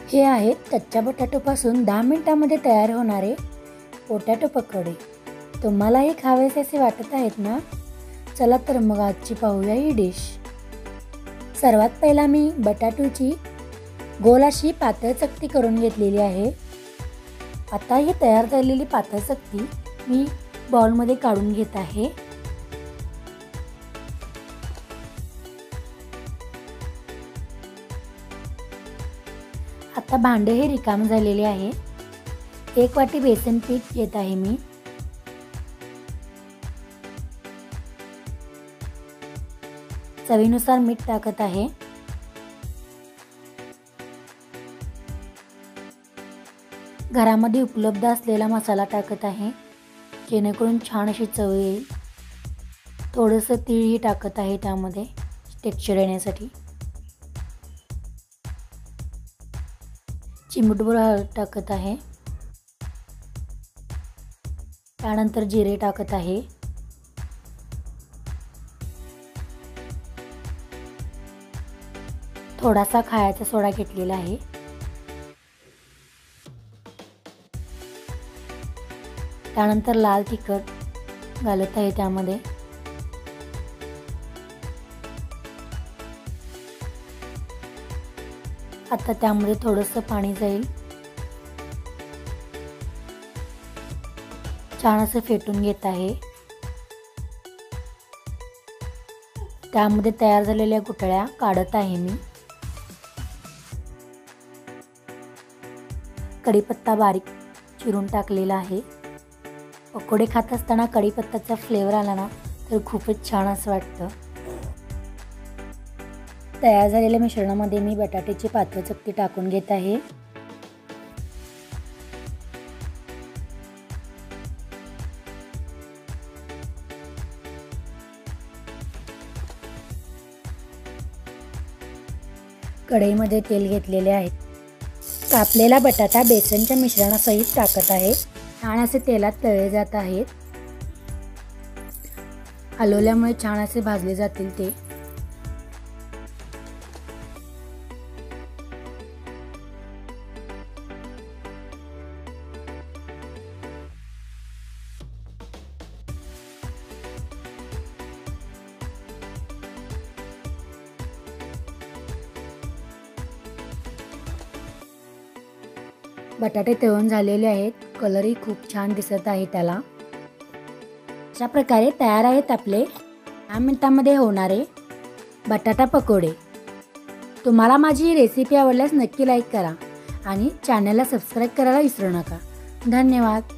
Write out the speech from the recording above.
हे आहेत कच्च्या बटाट्यापासून 10 मिनिटांमध्ये तयार होणारे पोटॅटो पकोडे। तुम्हाला हे खावेसे असे वाटत आहेत ना? चला तर मग आजची पाहूया ही डिश। सर्वात पहिला मी बटाट्याची गोल अशी पातळ चकती करून घेतलेली आहे। आता ही तयार झालेली पातळ चकती मी बाउलमध्ये काढून घेत आहे। आता भांडे हे रिकाम झालेले आहे। 1 वाटी बेसन पीठ घेत आहे मी। चवीनुसार मीठ टाकत आहे। घरामध्ये उपलब्ध असलेला मसाला टाकत आहे, जेणेकरून छान अशी चव येईल। थोडंसं तीळही टाकत आहे त्यामध्ये टेक्स्चर येण्यासाठी। चिमूटभर हळद टाकत आहे। त्यानंतर जिरे टाकत आहे। थोडासा खायचा सोडा घेतलेला आहे। त्यानंतर लाल तिखट घालत आहे त्यामध्ये। आता त्यामध्ये थोडंसं पाणी जाईल। छान असं फेटून घेत आहे। त्यामध्ये तयार झालेल्या गुठळ्या काढत आहे मी। कढीपत्ता बारीक चिरून टाकलेला आहे। पकोडे खात असताना कढीपत्त्याचा फ्लेवर आला ना तर खूपच छान असं वाटतं। तयार झालेल्या मिश्रणामध्ये मी बटाट्याची पातळ चकती टाकून घेत आहे। कढईमध्ये तेल घेतलेले आहे। कापलेला बटाटा बेसनच्या मिश्रणासहित टाकत आहे। छान असे तेलात तळले जात आहेत। हलवल्यामुळे छान असे भाजले जातील ते। बटाटे तळून झालेले आहेत। कलरही खूप छान दिसत आहे त्याला। अशा प्रकारे तयार आहेत आपले 10 मिनिटांमध्ये होणारे बटाटा पकोडे। तुम्हाला माझी रेसिपी आवडल्यास नक्की लाईक करा आणि चॅनलला सबस्क्राईब करायला विसरू नका। धन्यवाद।